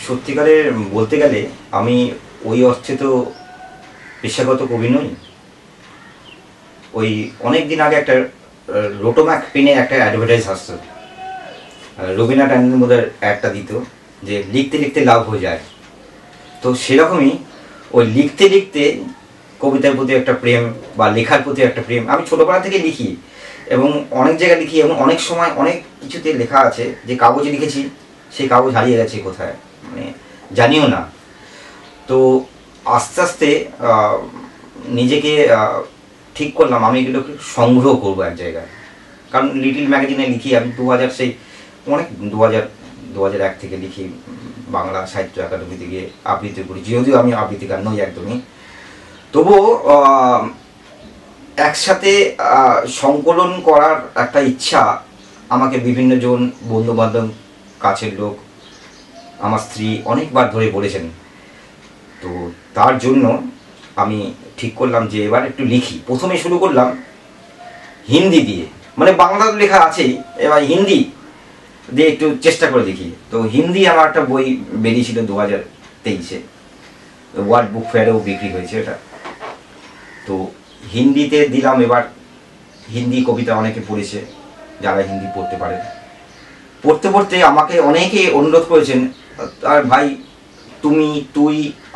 সত্যিকারের বলতে গেলে আমি ওই অর্থে তো পেশাগত কবি নই। ওই অনেক দিন আগে একটা রোটোম্যাক পেনে একটা অ্যাডভার্টাইজ আসতো, রবীন্দ্রনাথ ট্যান্ডনের মধ্যে একটা দিত যে লিখতে লিখতে লাভ হয়ে যায়। তো সেরকমই ওই লিখতে লিখতে কবিতার প্রতি একটা প্রেম বা লেখার প্রতি একটা প্রেম। আমি ছোটোবেলা থেকে লিখি এবং অনেক জায়গায় লিখি এবং অনেক সময় অনেক কিছুতে লেখা আছে যে কাগজে লিখেছি সেই কাগজ হারিয়ে গেছে কোথায়, মানে জানিও না। তো আস্তে আস্তে নিজেকে ঠিক করলাম আমি এগুলোকে সংগ্রহ করবো এক জায়গায়। কারণ লিটিল ম্যাগাজিনে লিখি আমি 2000 সেই অনেক 2001 থেকে লিখি, বাংলা সাহিত্য একাডেমি থেকে আবৃত্তি করি, যদিও আমি আবৃত্তিকার নই একদমই। তবুও একসাথে সংকলন করার একটা ইচ্ছা আমাকে বিভিন্ন জন বন্ধুবান্ধব, কাছের লোক, আমার স্ত্রী অনেকবার ধরে বলেছেন। তো তার জন্য আমি ঠিক করলাম যে এবার একটু লিখি। প্রথমে শুরু করলাম হিন্দি দিয়ে, মানে বাংলা লেখা আছেই, এবার হিন্দি দিয়ে একটু চেষ্টা করে দেখি। তো হিন্দি আমার একটা বই বেরিয়েছিল 2023-এ, ওয়ার্ল্ড বুক ফেয়ারেও বিক্রি হয়েছে এটা। তো হিন্দিতে দিলাম। এবার হিন্দি কবিতা অনেকে পড়েছে, যারা হিন্দি পড়তে পারে। পড়তে পড়তে আমাকে অনেকে অনুরোধ করেছেন, আর ভাই তুমি, তুই,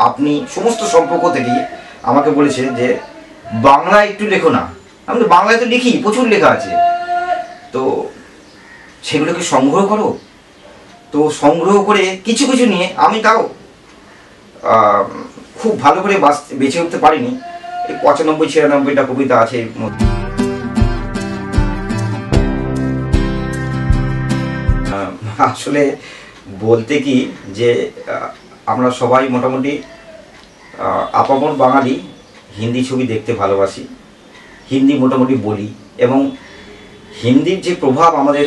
আপনি সমস্ত সম্পর্ক থেকেই আমাকে বলেছে যে বাংলায় একটু লেখো না। আমি তো বাংলায় তো লিখি, প্রচুর লেখা আছে, তো সেগুলোকে সংগ্রহ করো। তো সংগ্রহ করে কিছু কিছু নিয়ে আমি তাও খুব ভালো করে বেছে উঠতে পারিনি। এই 95-96টা কবিতা আছে এর মধ্যে। আসলে বলতে কি যে আমরা সবাই মোটামুটি আপামর বাঙালি হিন্দি ছবি দেখতে ভালোবাসি, হিন্দি মোটামুটি বলি, এবং হিন্দির যে প্রভাব আমাদের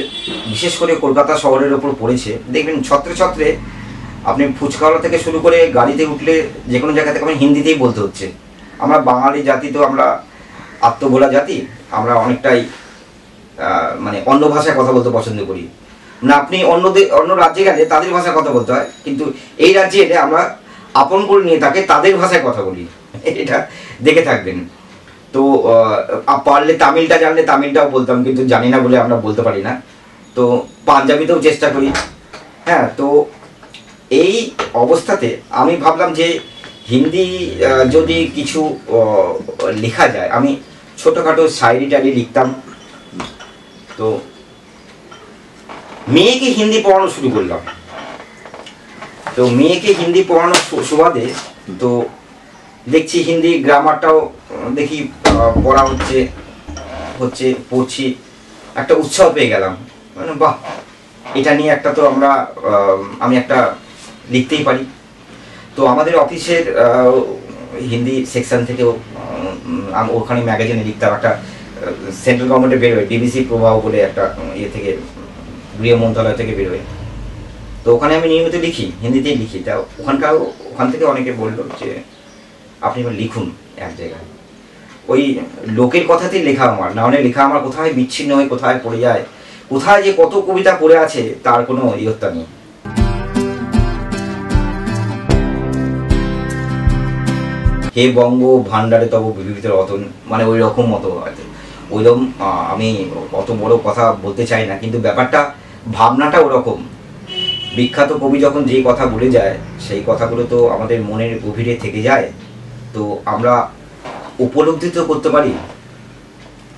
বিশেষ করে কলকাতা শহরের ওপর পড়েছে, দেখবেন ছত্রে ছত্রে আপনি ফুচকাওয়ালা থেকে শুরু করে গাড়িতে উঠলে যে কোনো জায়গা থেকে আমি হিন্দিতেই বলতে হচ্ছে। আমরা বাঙালি জাতি তো আমরা আত্মভোলা জাতি, আমরা অনেকটাই মানে অন্য ভাষায় কথা বলতে পছন্দ করি না। আপনি অন্য রাজ্যে গেলে তাদের ভাষায় কথা বলতে হয়, কিন্তু এই রাজ্যে এলে আমরা আপন করে নিয়ে তাকে তাদের ভাষায় কথা বলি, এটা দেখে থাকবেন। তো পারলে তামিলটা জানলে তামিলটাও বলতাম, কিন্তু জানি না বলে আমরা বলতে পারি না। তো পাঞ্জাবিতেও চেষ্টা করি। হ্যাঁ, তো এই অবস্থাতে আমি ভাবলাম যে হিন্দি যদি কিছু লেখা যায়। আমি ছোটোখাটো শায়রি টায়রি লিখতাম। তো মেয়েকে হিন্দি পড়ানো শুরু করলাম। তো মেয়েকে হিন্দি পড়ানোর সুবাদে তো দেখছি হিন্দি গ্রামারটাও দেখি পড়া হচ্ছে পড়ছি, একটা উৎসাহ পেয়ে গেলাম, মানে বাহ, এটা নিয়ে একটা তো আমি একটা লিখতেই পারি। তো আমাদের অফিসের হিন্দি সেকশন থেকেও ওখানে ম্যাগাজিনে লিখতাম। একটা সেন্ট্রাল গভর্নমেন্টে বেরোয় ডিবিসি প্রবাহ বলে একটা ইয়ে থেকে, গৃহ মন্ত্রণালয় থেকে বেরোয়। তো ওখানে আমি নিয়মিত লিখি, হিন্দিতেই লিখি। তা ওখান থেকে অনেকে বললো যে আপনি এবার লিখুন এক জায়গায়। ওই লোকের কথাতেই লেখা আমার, না হলে লেখা আমার কোথায় বিচ্ছিন্ন হয়ে কোথায় পড়ে যায়, কোথায় যে কত কবিতা পড়ে আছে তার কোনো ইয়ত্তা নেই। হে বঙ্গ ভান্ডারে তব বিবিধ রতন, মানে ওই রকম মতো আছে। ওইরকম আমি অত বড় কথা বলতে চাই না, কিন্তু ব্যাপারটা ভাবনাটা ওরকম। বিখ্যাত কবি যখন যেই কথা বলে যায় সেই কথাগুলো তো আমাদের মনের গভীরে থেকে যায়। তো আমরা উপলব্ধি তো করতে পারি,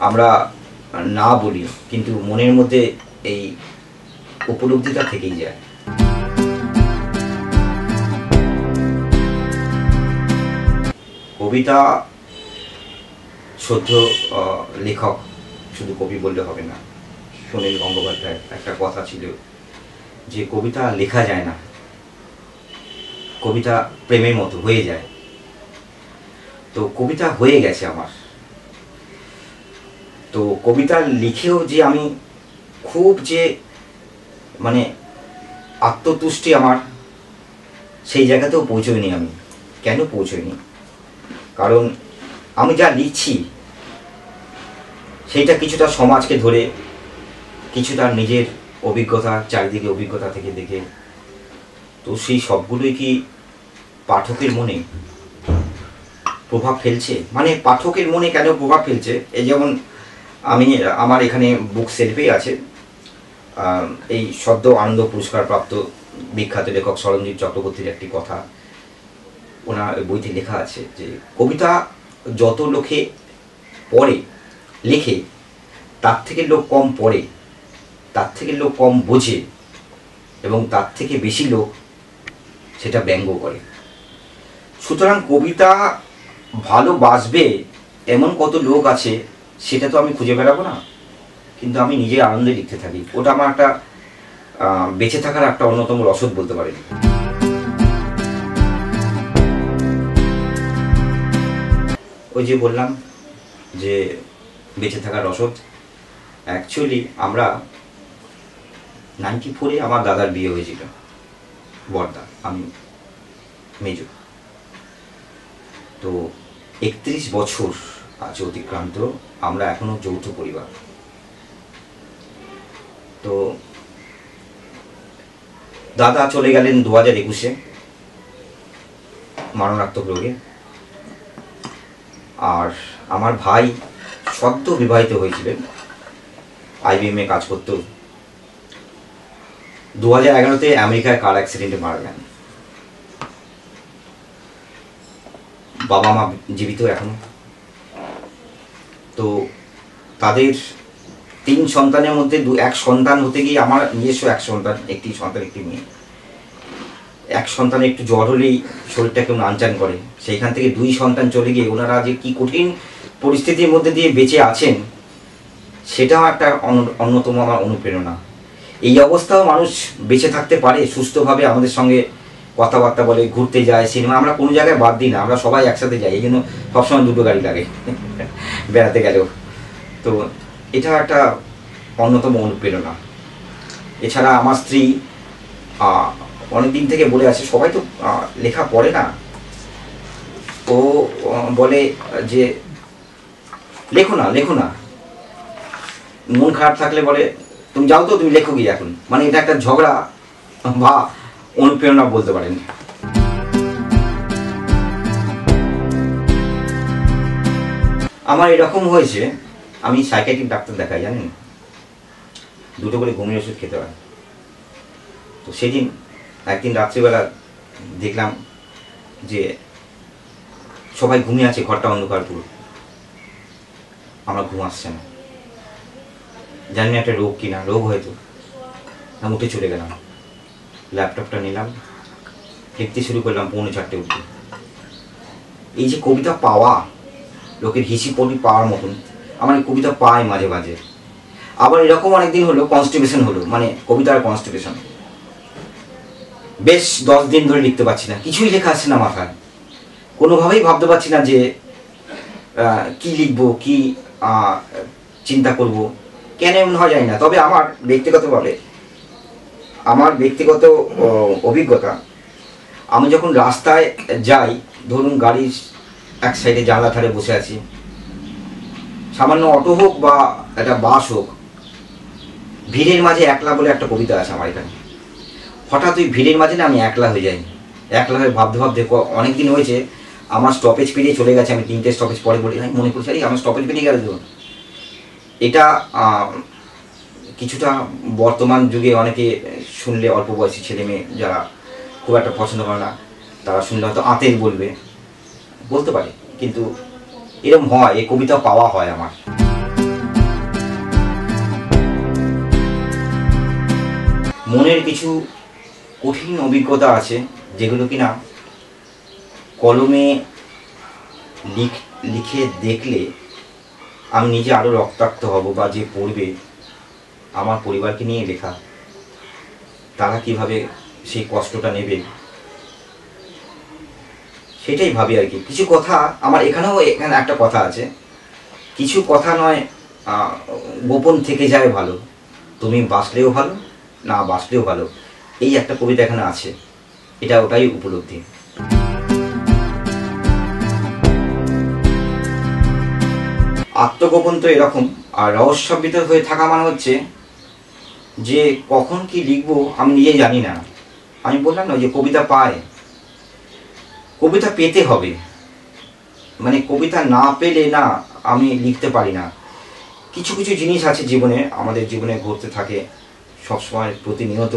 আমরা না বলি, কিন্তু মনের মধ্যে এই উপলব্ধিটা থেকেই যায়। কবিতা শুদ্ধ লেখক, শুধু কবি বললে হবে না। সুনীল গঙ্গোপাধ্যায়ের একটা কথা ছিল যে কবিতা লেখা যায় না, কবিতা প্রেমের মতো হয়ে যায়। তো কবিতা হয়ে গেছে আমার। তো কবিতা লিখেও যে আমি খুব যে মানে আত্মতুষ্টি আমার, সেই জায়গাতেও পৌঁছইনি আমি। কেন পৌঁছইনি? কারণ আমি যা লিখছি সেইটা কিছুটা সমাজকে ধরে, কিছুটা নিজের অভিজ্ঞতা, চারিদিকে অভিজ্ঞতা থেকে দেখে, তো সেই সবগুলোই কি পাঠকের মনে প্রভাব ফেলছে? মানে পাঠকের মনে কেন প্রভাব ফেলছে? এই যেমন আমি আমার এখানে বুক সেলফে আছে এই সদ্য আনন্দ পুরস্কার প্রাপ্ত বিখ্যাত লেখক সরঞ্জিৎ চক্রবর্তীর একটি কথা ওনার বইতে লেখা আছে যে কবিতা যত লোকে পড়ে লেখে তার থেকে লোক কম পড়ে, তার থেকে লোক কম বোঝে এবং তার থেকে বেশি লোক সেটা ব্যঙ্গ করে। সুতরাং কবিতা ভালোবাসবে এমন কত লোক আছে সেটা তো আমি খুঁজে বেড়াবো না, কিন্তু আমি নিজের আনন্দে লিখতে থাকি। ওটা আমার একটা বেঁচে থাকার একটা অন্যতম রসদ বলতে পারি। ওই যে বললাম যে বেঁচে থাকার রসদ, অ্যাকচুয়ালি আমরা 94-এ আমার দাদার বিয়ে হয়েছিল, বড়দা, আমি মেজো। তো 31 বছর আছে অতিক্রান্ত, আমরা এখনো যৌথ পরিবার। তো দাদা চলে গেলেন 2021-এ মারণাত্মক রোগে। আর আমার ভাই সদ্য বিবাহিত হয়েছিলেন, IBM-এ কাজ করত। 2011-তে আমেরিকায় কার অ্যাক্সিডেন্টে মারা যান। বাবা মা জীবিত এখনো। তো তাদের 3 সন্তানের মধ্যে এক সন্তান হতে গিয়ে আমার নিজস্ব এক সন্তান, একটি সন্তান, একটি মেয়ে। এক সন্তানে একটু জ্বর হলেই শরীরটা কেমন আনচান করে, সেইখান থেকে 2 সন্তান চলে গিয়ে ওনারা যে কি কঠিন পরিস্থিতির মধ্যে দিয়ে বেঁচে আছেন সেটাও একটা অন্যতম আমার অনুপ্রেরণা। এই অবস্থাও মানুষ বেঁচে থাকতে পারে সুস্থভাবে, আমাদের সঙ্গে কথাবার্তা বলে, ঘুরতে যায়, সিনেমা, আমরা কোনো জায়গায় বাদ দিই না, আমরা সবাই একসাথে যাই। এই জন্য সবসময় 2টো গাড়ি লাগে বেড়াতে গেলেও। তো এটা একটা অন্যতম অনুপ্রেরণা। এছাড়া আমার স্ত্রী অনেকদিন থেকে বলে আছে, সবাই তো লেখা পড়ে না, ও বলে যে লেখো না, লেখো না, মন খারাপ থাকলে বলে তুমি যাও তো, তুমি লেখো গিয়ে এখন। মানে এটা একটা ঝগড়া বা অনুপ্রেরণা বলতে পারেন। আমার এরকম হয়েছে, আমি সাইকিয়াট্রিক ডাক্তার দেখাই, জানেন, 2টো করে ঘুমের ওষুধ খেতে হয়। তো সেদিন একদিন রাত্রিবেলা দেখলাম যে সবাই ঘুমিয়ে আছে, ঘরটা অন্ধকার পুরো, আমার ঘুম আসছে না। জানি না একটা রোগ কিনা, রোগ হয়তো। আমি উঠে চলে গেলাম, ল্যাপটপটা নিলাম, লিখতে শুরু করলাম 4:45 উঠে। এই যে কবিতা পাওয়া, লোকের হিসি পড়ি পাওয়ার মতন আমার কবিতা পাই মাঝে মাঝে। আবার এরকম অনেকদিন হলো কনস্টিপেশন হলো, মানে কবিতার কনস্টিপেশন, বেশ 10 দিন ধরে লিখতে পারছি না, কিছুই লেখা আসছে না মাথায়, কোনোভাবেই ভাবতে পারছি না যে কি লিখবো, কি চিন্তা করব, কেন এমন হয় যায় না। তবে আমার ব্যক্তিগত অভিজ্ঞতা, আমি যখন রাস্তায় যাই, ধরুন গাড়ির এক সাইডে জানলা ধারে বসে আছি, সামান্য অটো হোক বা একটা বাস হোক, ভিড়ের মাঝে একলা বলে একটা কবিতা আছে আমার এখানে। হঠাৎ ওই ভিড়ের মাঝে না আমি একলা হয়ে যাই, একলা হয়ে ভাবতে ভাবতে অনেকদিন হয়েছে আমার স্টপেজ পেরিয়ে চলে গেছে, আমি 3টে স্টপেজ পরে পড়ে মনে করছি আরে আমার স্টপেজ পেরিয়ে গেল। এটা কিছুটা বর্তমান যুগে অনেকে শুনলে, অল্প বয়সী ছেলে মেয়ে যারা খুব একটা পছন্দ করে না, তারা শুনলে হয়তো আঁতের বলতে পারে, কিন্তু এরকম হয়, এই কবিতা পাওয়া হয় আমার। মনের কিছু কঠিন অভিজ্ঞতা আছে যেগুলো কিনা কলমে লিখে দেখলে আমি নিজে আরও রক্তাক্ত হব, বা যে পড়বে, আমার পরিবারকে নিয়ে লেখা, তারা কিভাবে সেই কষ্টটা নেবে সেটাই ভাবি আর কি। কিছু কথা আমার এখানে একটা কথা আছে, কিছু কথা নয় গোপন থেকে যায় ভালো, তুমি বাঁচলেও ভালো, না বাঁচলেও ভালো, এই একটা কবিতা এখানে আছে, এটা ওটাই উপলব্ধি। আত্মগোপন তো এরকম, আর রহস্যাবৃত হয়ে থাকা মানে হচ্ছে যে কখন কি লিখবো আমি নিজেই জানি না, আমি বললাম না যে কবিতা পায়, কবিতা পেতে হবে, মানে কবিতা না পেলে না আমি লিখতে পারি না। কিছু কিছু জিনিস আছে জীবনে, আমাদের জীবনে ঘটতে থাকে সবসময়, প্রতিনিয়ত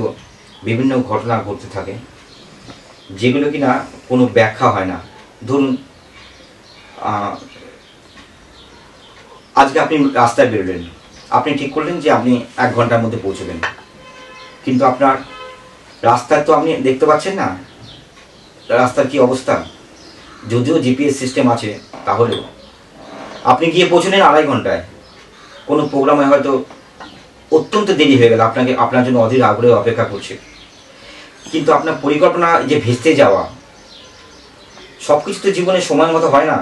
বিভিন্ন ঘটনা ঘটতে থাকে, যেগুলো কিনা কোনো ব্যাখ্যা হয় না। ধরুন আজকে আপনি রাস্তায় বেরোলেন, আপনি ঠিক করলেন যে আপনি 1 ঘন্টার মধ্যে পৌঁছবেন, কিন্তু আপনার রাস্তায় তো আপনি দেখতে পাচ্ছেন না রাস্তার কি অবস্থা। যদিও জিপিএস সিস্টেম আছে, তাহলেও আপনি গিয়ে পৌঁছলেন 2.5 ঘন্টায়, কোনো প্রোগ্রামে হয়তো অত্যন্ত দেরি হয়ে গেল, আপনার জন্য অধীর আগ্রহে অপেক্ষা করছে, কিন্তু আপনার পরিকল্পনা যে ভেস্তে যাওয়া, সব কিছু তো জীবনে সময় মতো হয় না।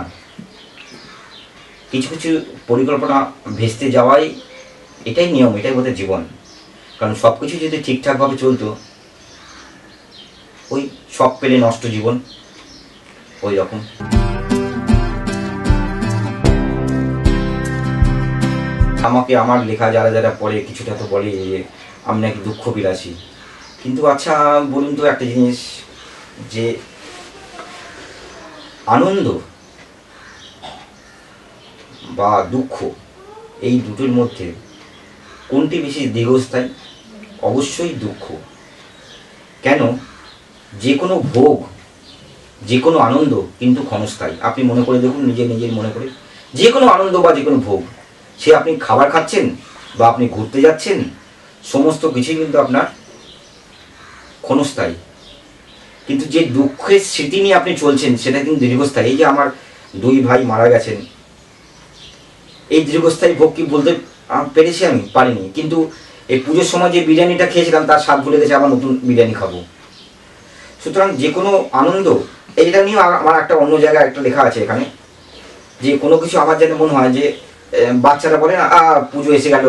কিছু কিছু পরিকল্পনা ভেস্তে যাওয়াই এটাই নিয়ম, এটাই বোধহয় জীবন। কারণ সব কিছু যদি ঠিকঠাকভাবে চলতো, ওই সব পেলে নষ্ট জীবন, ওই রকম। আমাকে আমার লেখা যারা যারা পড়ে কিছুটা তো বলে যে আমি নাকি দুঃখ বিলাসী, কিন্তু আচ্ছা বলুন তো একটা জিনিস, যে আনন্দ বা দুঃখ এই দুটোর মধ্যে কোনটি বেশি দীর্ঘস্থায়ী? অবশ্যই দুঃখ। কেন? যে কোনো ভোগ, যে কোনো আনন্দ কিন্তু ক্ষণস্থায়ী। আপনি মনে করে দেখুন, নিজের মনে করে, যে কোনো আনন্দ বা যে কোনো ভোগ, সে আপনি খাবার খাচ্ছেন বা আপনি ঘুরতে যাচ্ছেন, সমস্ত কিছুই কিন্তু আপনার ক্ষণস্থায়ী। কিন্তু যে দুঃখের স্মৃতি নিয়ে আপনি চলছেন সেটা কিন্তু দীর্ঘস্থায়ী। এই যে আমার 2 ভাই মারা গেছেন, এই দীর্ঘস্থায়ী ভোগ কি বলতে পেরেছি? আমি পারিনি। কিন্তু এই পুজোর সময় যে বিরিয়ানিটা খেয়েছিলাম তার স্বাদ ভুলে গেছে, আবার নতুন বিরিয়ানি খাবো। সুতরাং যে কোনো আনন্দ, এইটা নিয়ে আমার একটা অন্য জায়গায় একটা লেখা আছে এখানে, যে কোনো কিছু আমার যেন মনে হয় যে বাচ্চারা বলে না পুজো এসে গেল,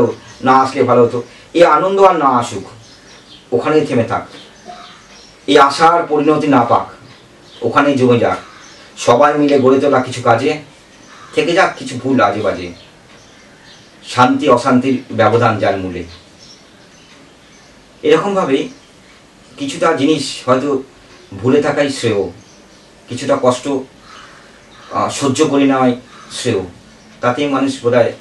না আসলে ভালো হতো, এই আনন্দ আর না আসুক, ওখানেই থেমে থাক, এই আশার পরিণতি না পাক, ওখানেই জমে যাক, সবাই মিলে গড়ে তোলা কিছু কাজে থেকে যাক কিছু ভুল আজে বাজে, শান্তি অশান্তির ব্যবধান যার মূলে। এরকমভাবেই কিছুটা জিনিস হয়তো ভুলে থাকাই শ্রেয়, কিছুটা কষ্ট সহ্য করে নেওয়াই শ্রেয়, তাতেই মানুষ বোধহয়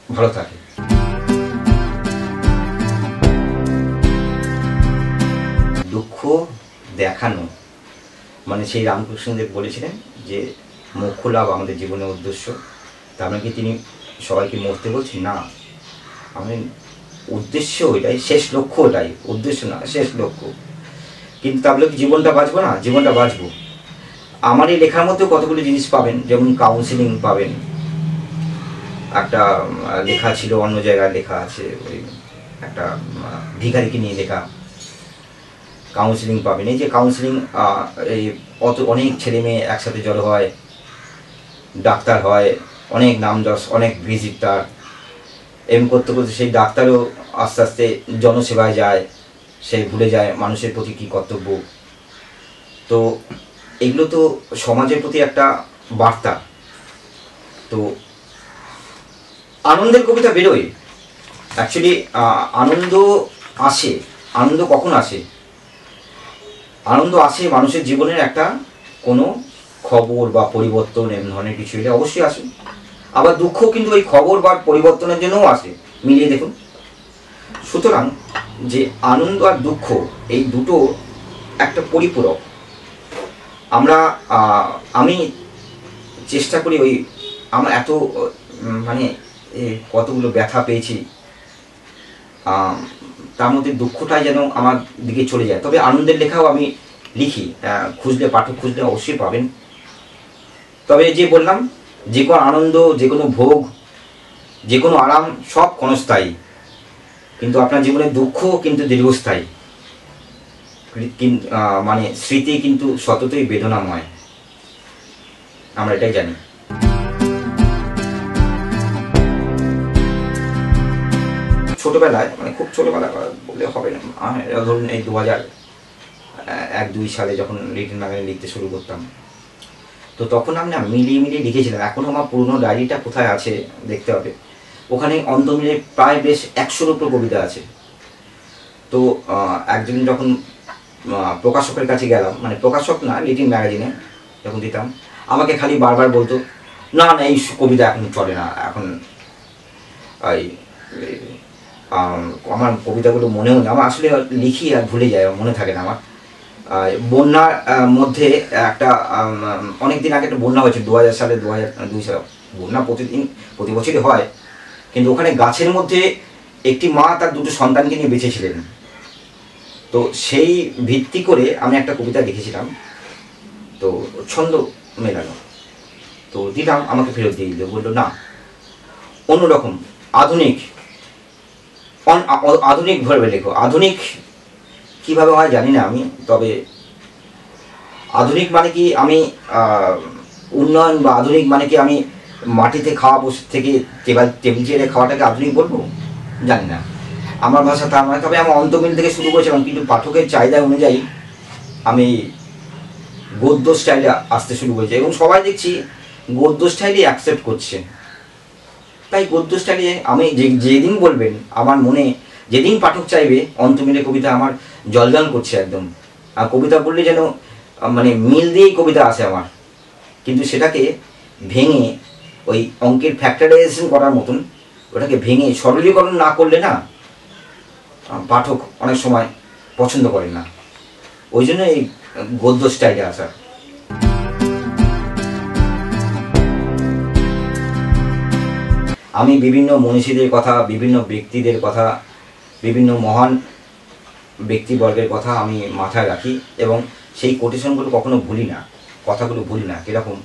ভালো থাকে। দুঃখ দেখানো মানে সেই রামকৃষ্ণদেব বলেছিলেন যে মোক্ষ লাভ আমাদের জীবনের উদ্দেশ্য। তার মানে কি তিনি সবাইকে মরতে বলছেন? না, আমি উদ্দেশ্য এটাই, শেষ লক্ষ্য ওটাই, উদ্দেশ্য না, শেষ লক্ষ্য। কিন্তু তাহলে কি জীবনটা বাঁচবো না? জীবনটা বাঁচবো। আমার এই লেখার মধ্যে কতগুলো জিনিস পাবেন, যেমন কাউন্সিলিং পাবেন, একটা লেখা ছিল অন্য জায়গায় লেখা আছে, ওই একটা ভিখারিকে নিয়ে লেখা, কাউন্সিলিং পাবেন। এই যে কাউন্সিলিং, এই অনেক ছেলে মেয়ে একসাথে জড়ো হয়, ডাক্তার হয়, অনেক নাম যশ, অনেক ভিজিট, তার এম করতে করতে সেই ডাক্তারও আস্তে আস্তে জনসেবায় যায়, সে ভুলে যায় মানুষের প্রতি কী কর্তব্য। তো এগুলো তো সমাজের প্রতি একটা বার্তা। তো আনন্দের কবিতা বেরোয়, অ্যাকচুয়ালি আনন্দ আসে। আনন্দ কখন আসে? আনন্দ আসে মানুষের জীবনের একটা কোনো খবর বা পরিবর্তন, এমন ধরনের কিছু এলে অবশ্যই আসে। আবার দুঃখ কিন্তু ওই খবর বা পরিবর্তনের জন্যও আসে, মিলিয়ে দেখুন। সুতরাং যে আনন্দ আর দুঃখ এই দুটো একটা পরিপূরক। আমি চেষ্টা করি, ওই আমার এত মানে কতগুলো ব্যথা পেয়েছি, তার মধ্যে দুঃখটাই যেন আমার দিকে চলে যায়। তবে আনন্দের লেখাও আমি লিখি, খুঁজলে, পাঠক খুঁজলে অবশ্যই পাবেন। তবে যে বললাম, যে কোনো আনন্দ, যে কোনো ভোগ, যে কোনো আরাম সব ক্ষণস্থায়ী, কিন্তু আপনার জীবনে দুঃখ কিন্তু দীর্ঘস্থায়ী। মানে স্মৃতি কিন্তু সততই বেদনাময়, আমরা এটাই জানি। ছোটবেলায়, মানে খুব ছোটবেলা বললে হবে না, ধরুন এই 2001-2 সালে যখন লিটল ম্যাগাজিন লিখতে শুরু করতাম, তো তখন আমি না মিলিয়ে লিখেছিলাম। এখন আমার পুরনো ডায়েরিটা কোথায় আছে দেখতে হবে, ওখানে অন্ত মিলে প্রায় বেশ 100-র উপর কবিতা আছে। তো একজন যখন প্রকাশকের কাছে গেলাম, মানে প্রকাশক না, লিটিল ম্যাগাজিনে যখন দিতাম, আমাকে খালি বারবার বলতো না না এই কবিতা এখন চলে না, এখন এই আমার কবিতাগুলো মনেও নেই, আমার আসলে লিখি আর ভুলে যায়, মনে থাকে না আমার। বন্যার মধ্যে একটা অনেক দিন আগে একটা বন্যা হয়েছে 2000 সালে, 2002 সালে। বন্যা প্রতি বছরই হয়, কিন্তু ওখানে গাছের মধ্যে একটি মা তার দুটো সন্তানকে নিয়ে বেঁচেছিলেন। তো সেই ভিত্তি করে আমি একটা কবিতা লিখেছিলাম, তো ছন্দ মেলানো, তো দিলাম, আমাকে ফেরত দিয়ে দিল, বললো না অন্যরকম আধুনিক আধুনিক ভাবে লেখো। আধুনিক কিভাবে হয় জানি না আমি, তবে আধুনিক মানে কি আমি উন্নয়ন, বা আধুনিক মানে কি আমি মাটিতে খাওয়া বসে থেকে টেবিল চেয়ারে খাওয়াটাকে আধুনিক বলবো, জানি না, আমার ভাষা তা নয়। তবে আমি অন্তমিল থেকে শুরু করেছিলাম, কিন্তু পাঠকের চাহিদা অনুযায়ী আমি গদ্য স্টাইলে আসতে শুরু করেছি, এবং সবাই দেখছি গদ্য স্টাইলই অ্যাকসেপ্ট করছে। তাই গদ্য স্টাইলে আমি যেদিন বলবেন, আমার মনে যেদিন পাঠক চাইবে অন্তমিলের কবিতা, আমার জলজল করছে একদম। আর কবিতা বললে যেন মানে মিল দিয়েই কবিতা আসে আমার, কিন্তু সেটাকে ভেঙে ওই অঙ্কের ফ্যাক্টরাইজেশন করার মতন ওটাকে ভেঙে সরলীকরণ না করলে না পাঠক অনেক সময় পছন্দ করেন না। ওই জন্য এই গদ্য স্টাইলে আসা। আমি বিভিন্ন মনীষীদের কথা, বিভিন্ন ব্যক্তিদের কথা, বিভিন্ন মহান ব্যক্তিবর্গের কথা আমি মাথায় রাখি, এবং সেই কোটেশনগুলো কখনো ভুলি না, কথাগুলো ভুলি না। কীরকম,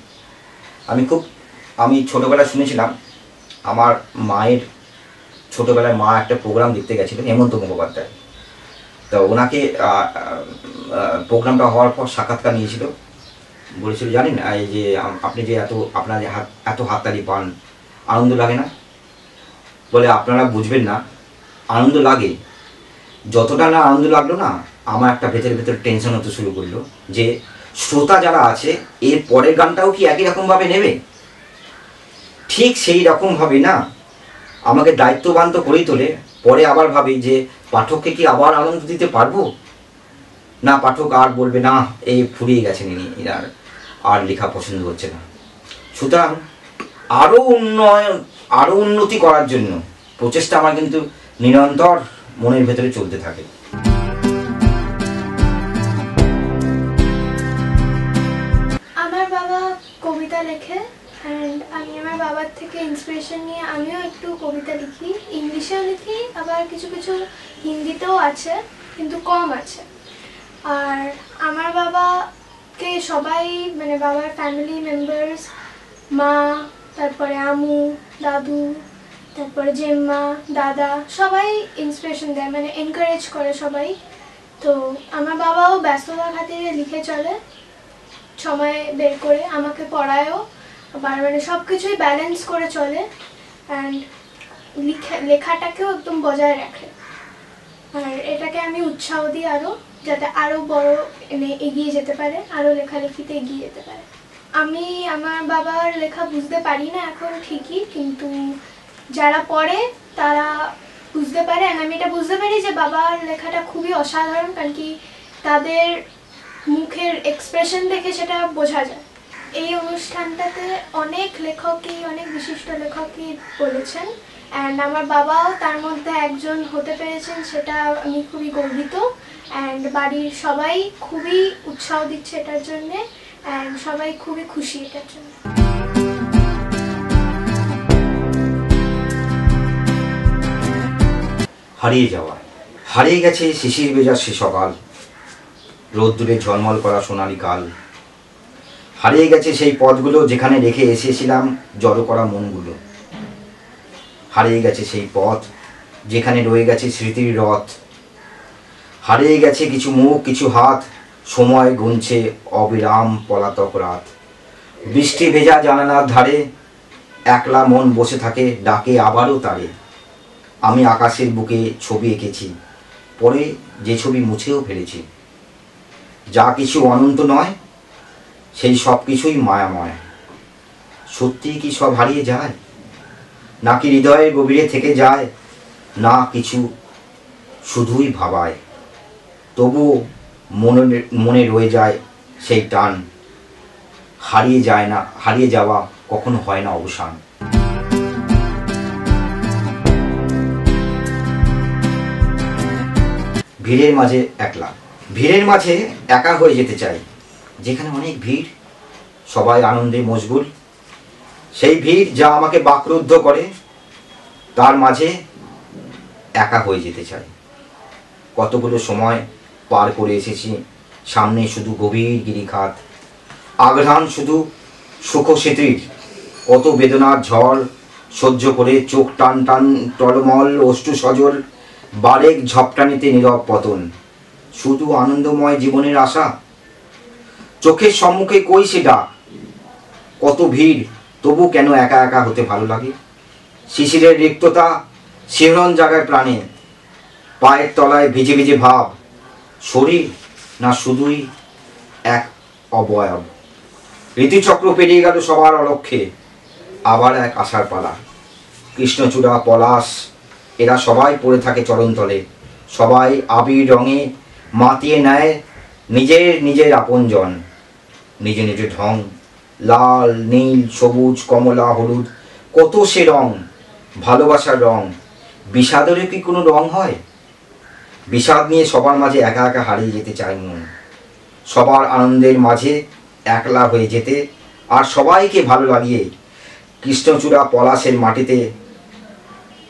আমি ছোটোবেলায় শুনেছিলাম, আমার মায়ের ছোটোবেলায় মা একটা প্রোগ্রাম দেখতে গেছিলেন, হেমন্ত মুখোপাধ্যায়। তো ওনাকে প্রোগ্রামটা হওয়ার পর সাক্ষাৎকার নিয়েছিল, বলেছিল জানেন এই যে আপনি যে আপনার এত হাততালি পান, আনন্দ লাগে না? বলে আপনারা বুঝবেন না, আনন্দ লাগে, যতটা না আনন্দ লাগলো না, আমার একটা ভেতরে টেনশন হতে শুরু করলো যে শ্রোতা যারা আছে এর পরের গানটাও কি একই রকমভাবে নেবে। ঠিক সেই রকমভাবে না আমাকে দায়িত্ববান তো করেই তোলে, পরে আবার ভাবি যে পাঠককে কি আবার আনন্দ দিতে পারবো না, পাঠক আর বলবে না এই ফুরিয়ে গেছেন ইনি, এনার আর লেখা পছন্দ হচ্ছে না। সুতরাং আরও উন্নতি করার জন্য প্রচেষ্টা আমার কিন্তু নিরন্তর মনের ভেতরে চলতে থাকে। আমার বাবা কবিতা লেখে, অ্যান্ড আমি আমার বাবার থেকে ইন্সপিরেশন নিয়ে আমিও একটু কবিতা লিখি, ইংলিশেও লিখি, আবার কিছু কিছু হিন্দিতেও আছে, কিন্তু কম আছে। আর আমার বাবাকে সবাই, মানে বাবার ফ্যামিলি মেম্বার্স, মা, তারপরে আমু, দাদু, তারপরে জেম্মা, দাদা, সবাই ইন্সপিরেশন দেয়, মানে এনকারেজ করে সবাই। তো আমার বাবাও ব্যস্ততার খাতিরে লিখে চলে, সময় বের করে আমাকে পড়ায়ও, আবার মানে সব কিছুই ব্যালেন্স করে চলে, অ্যান্ড লেখাটাকেও একদম বজায় রাখে। আর এটাকে আমি উৎসাহ দিই আরও, যাতে আরও বড় এগিয়ে যেতে পারে, আরও লেখালেখিতে এগিয়ে যেতে পারে। আমি আমার বাবার লেখা বুঝতে পারি না এখন ঠিকই, কিন্তু যারা পড়ে তারা বুঝতে পারে। আর আমি এটা বুঝতে পারি যে বাবার লেখাটা খুবই অসাধারণ, কারণ কি তাদের মুখের এক্সপ্রেশন দেখে সেটা বোঝা যায়। এই অনুষ্ঠানটাতে অনেক লেখকই, অনেক বিশিষ্ট লেখকই বলেছেন, অ্যান্ড আমার বাবাও তার মধ্যে একজন হতে পেরেছেন, সেটা আমি খুবই গর্বিত। অ্যান্ড বাড়ির সবাই খুবই উৎসাহ দিচ্ছে এটার জন্যে, অ্যান্ড সবাই খুবই খুশি এটার জন্য। হারিয়ে যাওয়া, হারিয়ে গেছে শিশির ভেজা সে সকাল, রোদ্দুরে ঝলমল করা সোনালি কাল। হারিয়ে গেছে সেই পথগুলো যেখানে রেখে এসেছিলাম জড়ো করা মনগুলো। হারিয়ে গেছে সেই পথ যেখানে রয়ে গেছে স্মৃতির রথ। হারিয়ে গেছে কিছু মুখ, কিছু হাত, সময় গুনছে অবিরাম পলাতক রাত। বৃষ্টি ভেজা জানালার ধারে একলা মন বসে থাকে, ডাকে আবারও তারে। আমি আকাশের বুকে ছবি এঁকেছি, পরে যে ছবি মুছেও ফেলেছি। যা কিছু অনন্ত নয় সেই সব কিছুই মায়াময়। সত্যিই কি সব হারিয়ে যায়, নাকি হৃদয়ের গভীরে থেকে যায় না কিছু শুধুই ভাবায়। তবুও মনে রয়ে যায় সেই টান, হারিয়ে যাওয়া কখনো হয় না অবসান। ভিড়ের মাঝে একলা, ভিড়ের মাঝে একা হয়ে যেতে চাই, যেখানে অনেক ভিড়, সবাই আনন্দে মশগুল, সেই ভিড় যা আমাকে বাকরুদ্ধ করে, তার মাঝে একা হয়ে যেতে চাই। কতগুলো সময় পার করে এসেছি, সামনে শুধু গভীর গিরিখাত, আঘ্রাণ শুধু সুখস্মৃতির, কত বেদনার ঝড় সহ্য করে চোখ টান টান টলমল, অশ্রু সজল, বারেক ঝপটানিতে নীরব পতন, শুধু আনন্দময় জীবনের আশা। চোখের সম্মুখে কই সে ডাক, কত ভিড়, তবু কেন একা একা হতে ভালো লাগে। শিশিরের রিক্ততা শিহরণ জাগায় প্রাণে, পায়ের তলায় ভিজে ভিজে ভাব, শরীর না শুধুই এক অবয়ব। ঋতুচক্র পেরিয়ে গেল সবার অলক্ষ্যে, আবার এক আশার পালা। কৃষ্ণচূড়া, পলাশ, এরা সবাই পড়ে থাকে চরণতলে, সবাই আবির রঙে মাতিয়ে নেয় নিজের আপনজন, নিজ নিজ ঢং, লাল, নীল, সবুজ, কমলা, হলুদ, কত সে রং, ভালোবাসার রং। বিষাদেরও কি কোনো রং হয়? বিষাদ নিয়ে সবার মাঝে একা একা হারিয়ে যেতে চায় মন, সবার আনন্দের মাঝে একলা হয়ে যেতে, আর সবাইকে ভালো লাগিয়ে। কৃষ্ণচূড়া পলাশের মাটিতে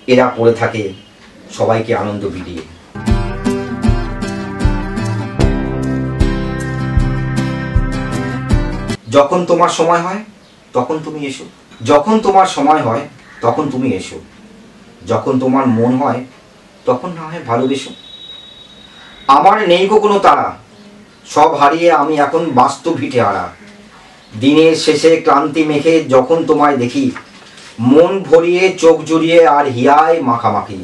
এরা পড়ে থাকে সবাইকে আনন্দ বিলিয়ে। যখন তোমার সময় হয় তখন তুমি এসো, যখন তোমার সময় হয় তখন তুমি এসো, যখন তোমার মন হয় তখন না হয় ভালোবেসো। আমার নেই গো কোনো তারা, সব হারিয়ে আমি এখন বাস্তব ভিটে হারা। দিনের শেষে ক্লান্তি মেখে যখন তোমায় দেখি, মন ভরিয়ে চোখ জুড়িয়ে আর হিয়ায় মাখামাখি,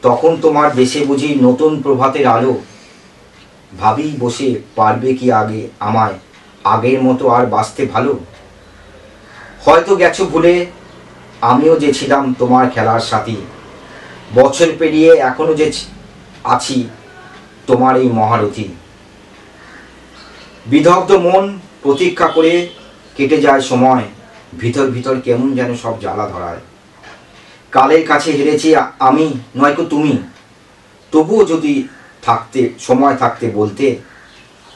তখন তোমার দেশে বুঝি নতুন প্রভাতের আলো। ভাবি বসে পারবে কি আগে আমায় আগের মতো আর বাঁচতে ভালো। হয়তো গেছো ভুলে আমিও যে ছিলাম তোমার খেলার সাথী, বছর পেরিয়ে এখনো যে আছি তোমার এই মহারথী। বিদগ্ধ মন প্রতীক্ষা করে কেটে যায় সময়, ভিতর ভিতর কেমন যেন সব জ্বালা ধরায়। কালের কাছে হেরেছি আমি, নয়তো তুমি, তবুও যদি সময় থাকতে বলতে,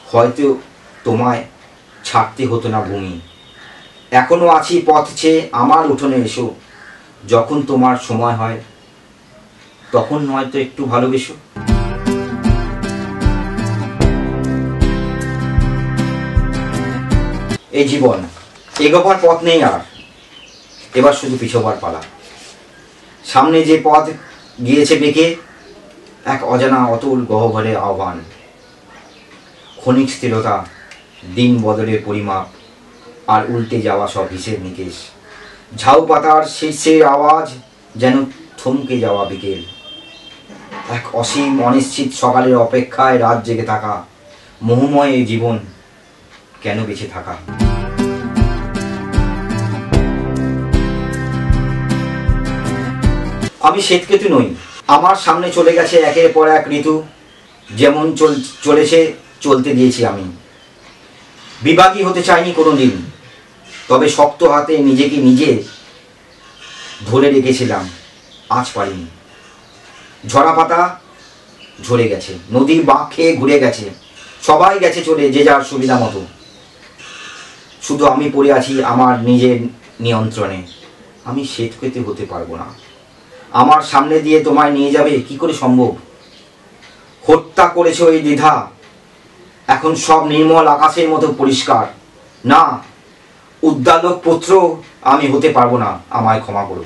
হয়তো তোমায় ছাড়তে হতো না ভূমি। এখনো আছি পথ চেয়ে আমার উঠোনে এসো, যখন তোমার সময় হয় তখন নয়তো একটু ভালোবেসো। এই জীবন, এগোবার পথ নেই আর, এবার শুধু পিছোবার পালা। সামনে যে পথ গিয়েছে বেঁকে, এক অজানা অতুল গহ্বরে আহ্বান। ক্ষণিক স্থিরতা, দিন বদলের পরিমাপ, আর উল্টে যাওয়া সব হিসেব নিকেশ। ঝাউ পাতার শীর্ষের আওয়াজ যেন থমকে যাওয়া বিকেল। এক অসীম অনিশ্চিত সকালের অপেক্ষায় রাত জেগে থাকা। মোহময় এই জীবন, কেন বেঁচে থাকা? আমি শ্বেতকেতু নই, আমার সামনে চলে গেছে একের পর এক ঋতু, যেমন চলেছে চলতে দিয়েছি আমি। বিভাগী হতে চাইনি কোনোদিন, তবে শক্ত হাতে নিজেকে নিজে ধরে রেখেছিলাম, আজ পারিনি। ঝরা পাতা ঝরে গেছে, নদী বাঁক খেয়ে ঘুরে গেছে, সবাই গেছে চলে যে যার সুবিধা মতো, শুধু আমি পড়ে আছি আমার নিজের নিয়ন্ত্রণে। আমি শ্বেতকেতু হতে পারবো না, আমার সামনে দিয়ে তোমায় নিয়ে যাবে কি করে সম্ভব? হত্যা করেছে ওই দ্বিধা, এখন সব নির্মল আকাশের মতো পরিষ্কার। না, উদ্দালক পুত্র আমি হতে পারবো না, আমায় ক্ষমা করো।